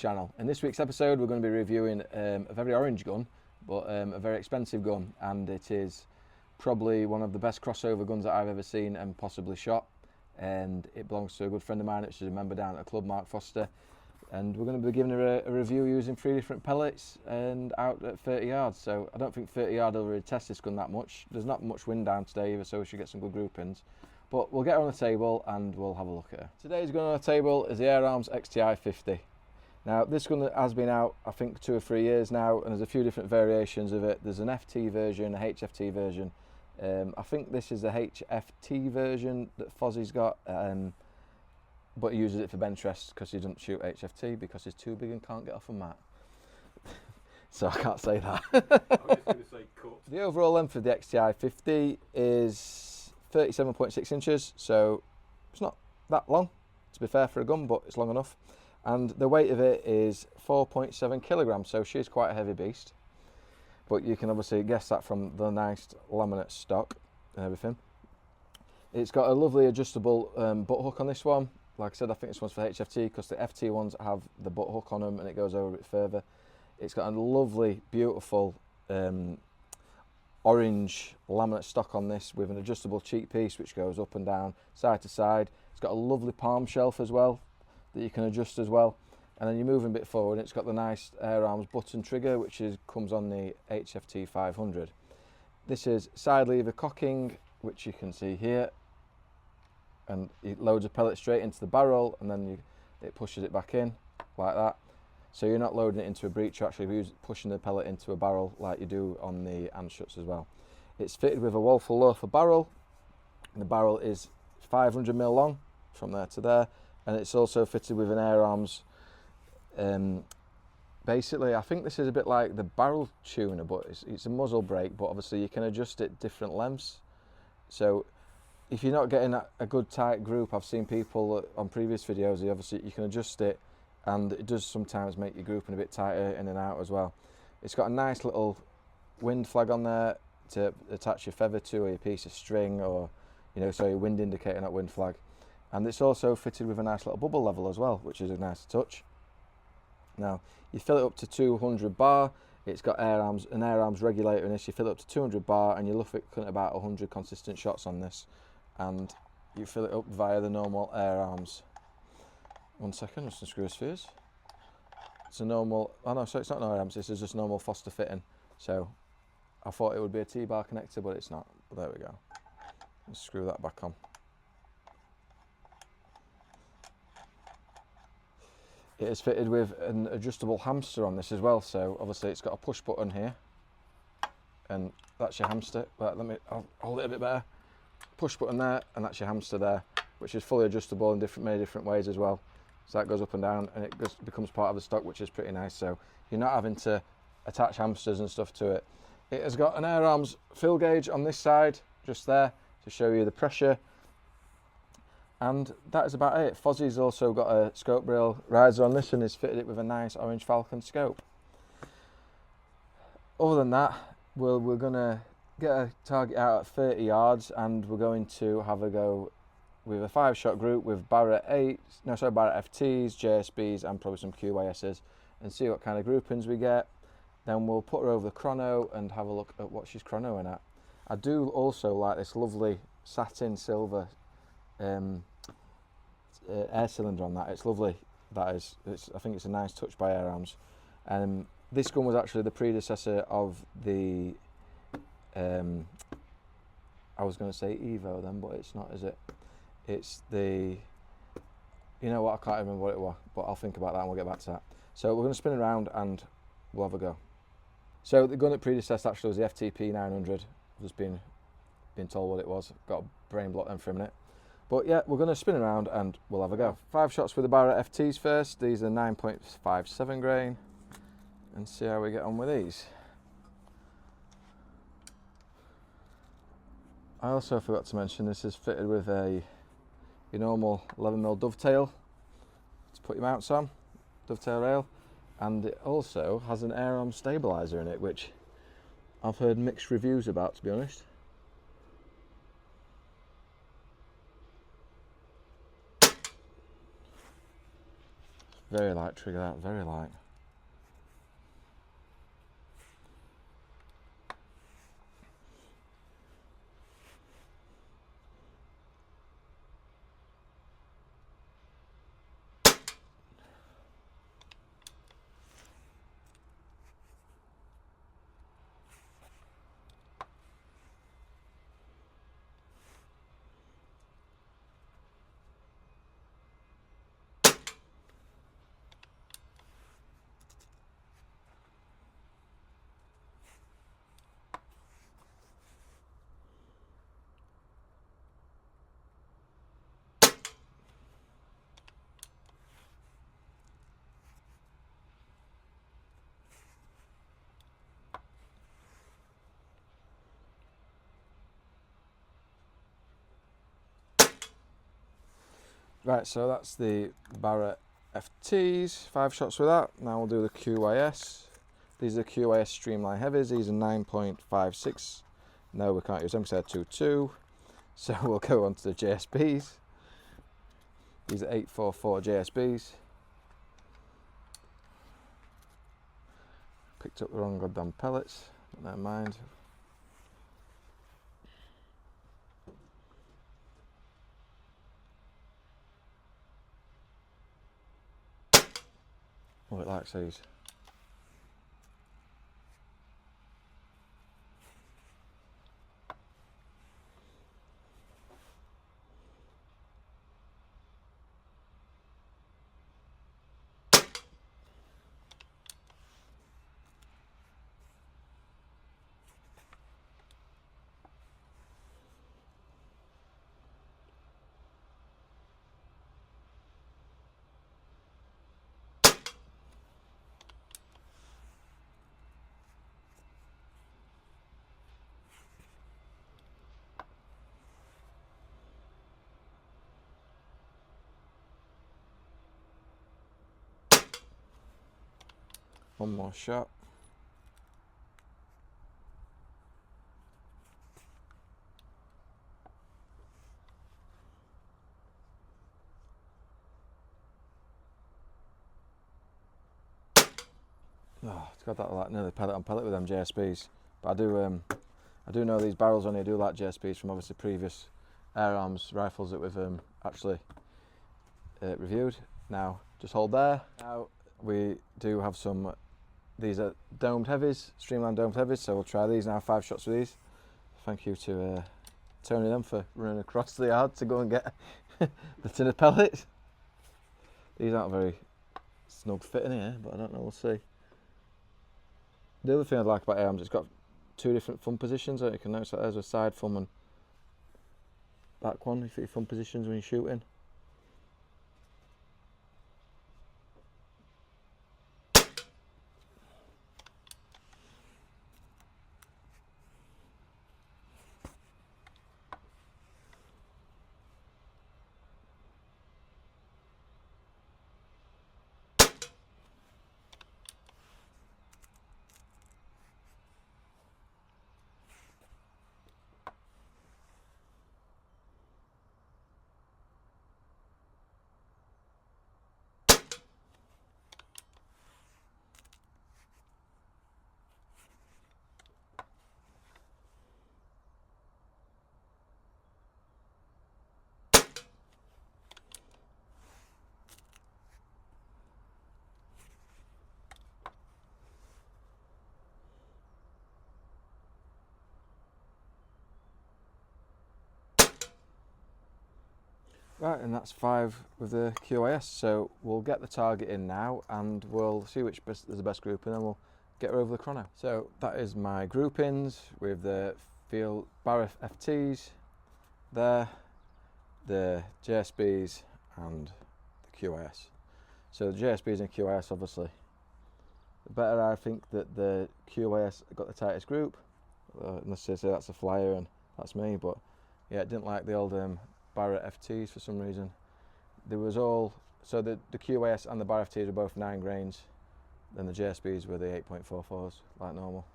channel. In this week's episode we're going to be reviewing a very orange gun, but a very expensive gun, and it is probably one of the best crossover guns that I've ever seen and possibly shot, and it belongs to a good friend of mine, which is a member down at the club, Mark Foster, and we're going to be giving her a review using 3 different pellets and out at 30 yards. So I don't think 30 yard will really test this gun that much. There's not much wind down today either, so we should get some good groupings. But we'll get her on the table and we'll have a look at her. Today's gun on the table is the AirArms XTi-50. Now this gun has been out I think 2 or 3 years now, and there's a few different variations of it. There's an FT version, a HFT version. I think this is the HFT version that Fozzie's got, but he uses it for bench rest because he doesn't shoot HFT because he's too big and can't get off a mat. So I can't say that. I was just going to say cut. The overall length of the XTi-50 is 37.6 inches, so it's not that long, to be fair, for a gun, but it's long enough. And the weight of it is 4.7 kilograms, so she's quite a heavy beast. But you can obviously guess that from the nice laminate stock and everything. It's got a lovely adjustable butt hook on this one. Like I said, I think this one's for HFT because the FT ones have the butt hook on them and it goes over a bit further. It's got a lovely, beautiful orange laminate stock on this with an adjustable cheek piece which goes up and down, side to side. It's got a lovely palm shelf as well that you can adjust as well. And then you're moving a bit forward, it's got the nice AirArms button trigger which comes on the HFT-500. This is sidelever cocking, which you can see here, and it loads a pellet straight into the barrel, and then it pushes it back in like that. So you're not loading it into a breech, you're actually pushing the pellet into a barrel like you do on the handshots as well. It's fitted with a Wolfer Loafer barrel, and the barrel is 500mm long from there to there, and it's also fitted with an AirArms. Basically, I think this is a bit like the barrel tuner, but it's a muzzle brake, but obviously you can adjust it different lengths. So if you're not getting a good tight group, I've seen people on previous videos, obviously you can adjust it, and it does sometimes make your grouping a bit tighter in and out as well. It's got a nice little wind flag on there to attach your feather to, or your piece of string, or so your wind indicator, not wind flag. And it's also fitted with a nice little bubble level as well, which is a nice touch. Now you fill it up to 200 bar. It's got an AirArms regulator in this. You fill it up to 200 bar and you look at about 100 consistent shots on this, and you fill it up via the normal AirArms. 1 second, just unscrew his fuse. It's a normal, oh no, so it's not an AirArms, this is just normal Foster fitting. So I thought it would be a T-bar connector, but it's not. But there we go. Let's screw that back on. It is fitted with an adjustable hamster on this as well, so obviously it's got a push button here, and that's your hamster. But I'll hold it a bit better. Push button there, and that's your hamster there, which is fully adjustable in many different ways as well. So that goes up and down, and it just becomes part of the stock, which is pretty nice. So you're not having to attach hamsters and stuff to it. It has got an AirArms fill gauge on this side, just there, to show you the pressure. And that is about it. Fozzie's also got a scope rail riser on this and has fitted it with a nice orange Falcon scope. Other than that, we're going to get a target out at 30 yards, and we're going to have a go with a 5-shot group with Barrett FTs, JSBs, and probably some QASs, and see what kind of groupings we get. Then we'll put her over the chrono and have a look at what she's chronoing at. I do also like this lovely satin silver air cylinder on that. It's lovely. That is. I think it's a nice touch by AirArms. This gun was actually the predecessor of the. I was going to say Evo then, but it's not, is it? It's the. You know what? I can't remember what it was, but I'll think about that and we'll get back to that. So we're going to spin around and we'll have a go. So the gun that predecessed actually was the FTP-900. I've just been told what it was. Got a brain block then for a minute. But yeah, we're going to spin around and we'll have a go. 5 shots with the Barrett FTs first. These are 9.57 grain, and see how we get on with these. I also forgot to mention this is fitted with your normal 11mm dovetail to put your mounts on, dovetail rail, and it also has an AirArms stabilizer in it, which I've heard mixed reviews about, to be honest. Very light trigger that, very light. Right, so that's the Barra FTs, 5 shots with that. Now we'll do the QYS. These are the QYS Streamline Heavies. These are 9.56. No, we can't use them because they're 2.2. So we'll go on to the JSBs. These are 844 JSBs. Picked up the wrong goddamn pellets, but never mind. Oh, it likes these. One more shot. Oh, it's got that like nearly pellet on pellet with them JSBs. But I do know these barrels only do like JSBs from obviously previous AirArms rifles that we've actually reviewed. Now, just hold there. Now we do have some. These are domed heavies, streamlined domed heavies. So we'll try these now. 5 shots with these. Thank you to Tony them for running across the yard to go and get the tin of pellets. These aren't very snug fit in here, but I don't know. We'll see. The other thing I like about AirArms, it's got 2 different thumb positions. You can notice that there's a side thumb and back one for your thumb positions when you're shooting. Right, and that's 5 with the QIS. So we'll get the target in now and we'll see which is the best group and then we'll get her over the chrono. So that is my groupings with the field Barra FTs there, the JSBs and the QIS. So the JSBs and QIS obviously. The better I think that the QIS got the tightest group, unless they say that's a flyer and that's me, but yeah, I didn't like the old Barra FTs for some reason. There was all, so the QAS and the Barra FTs were both 9 grains, then the JSBs were the 8.44s like normal.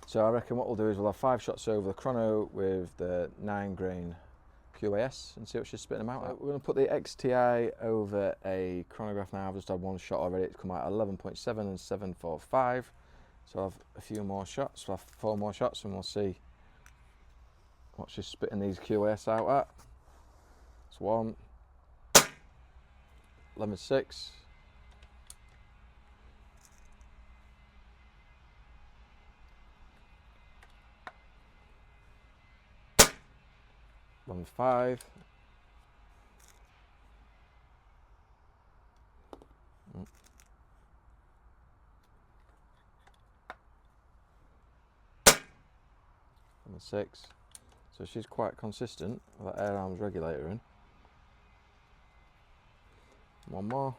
So I reckon what we'll do is we'll have 5 shots over the chrono with the 9 grain QAS and see what she's spitting them out at. We're going to put the XTi over a chronograph now. I've just had one shot already. It's come out at 11.7 and 7.45. So I'll have a few more shots. We'll have 4 more shots and we'll see what she's spitting these QAS out at. It's 1, 11.6. 11.5. And 6. So she's quite consistent with that Air Arms regulator in. One more.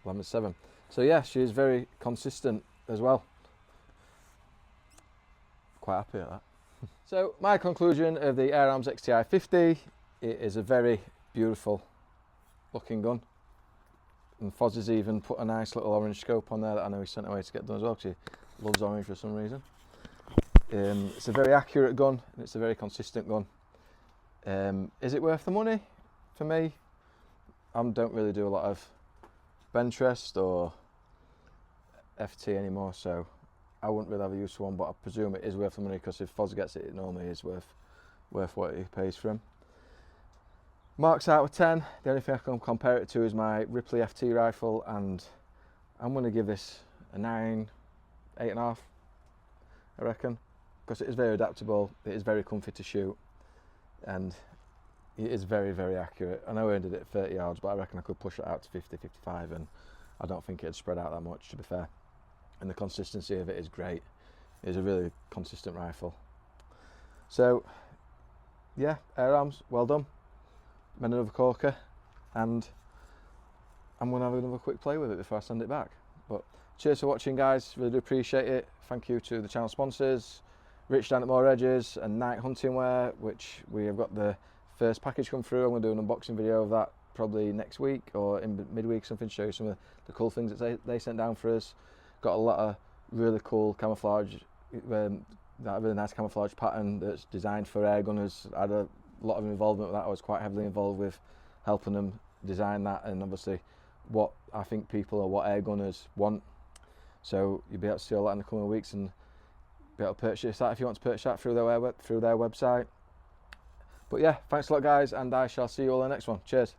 11.7. So yeah, she is very consistent as well. Quite happy at that. So my conclusion of the Air Arms XTi-50, it is a very beautiful looking gun. And Foz has even put a nice little orange scope on there that I know he sent away to get done as well, because he loves orange for some reason. It's a very accurate gun, and it's a very consistent gun. Is it worth the money? For me, I don't really do a lot of bench rest or FT anymore, so I wouldn't really have a use for one, but I presume it is worth the money, because if Foz gets it, it normally is worth what he pays for him. Marks out of 10. The only thing I can compare it to is my Ripley FT rifle, and I'm going to give this a 9, 8.5, I reckon, because it is very adaptable, it is very comfy to shoot, and it is very, very accurate. I know I ended it at 30 yards, but I reckon I could push it out to 50, 55, and I don't think it'd spread out that much, to be fair. And the consistency of it is great. It is a really consistent rifle. So, yeah, Air Arms, well done. Made another corker, and I'm going to have another quick play with it before I send it back. But cheers for watching, guys. Really do appreciate it. Thank you to the channel sponsors, Rich down at More Edges and Night Hunting Wear, which we have got the first package come through. I'm going to do an unboxing video of that probably next week or in midweek, something to show you some of the cool things that they sent down for us. Got a lot of really cool camouflage, that really nice camouflage pattern that's designed for air gunners. I had a lot of involvement with that. I was quite heavily involved with helping them design that, and obviously what I think people or what air gunners want. So you'll be able to see all that in the coming weeks and be able to purchase that if you want to purchase that through their website. But yeah, thanks a lot, guys, and I shall see you all in the next one. Cheers.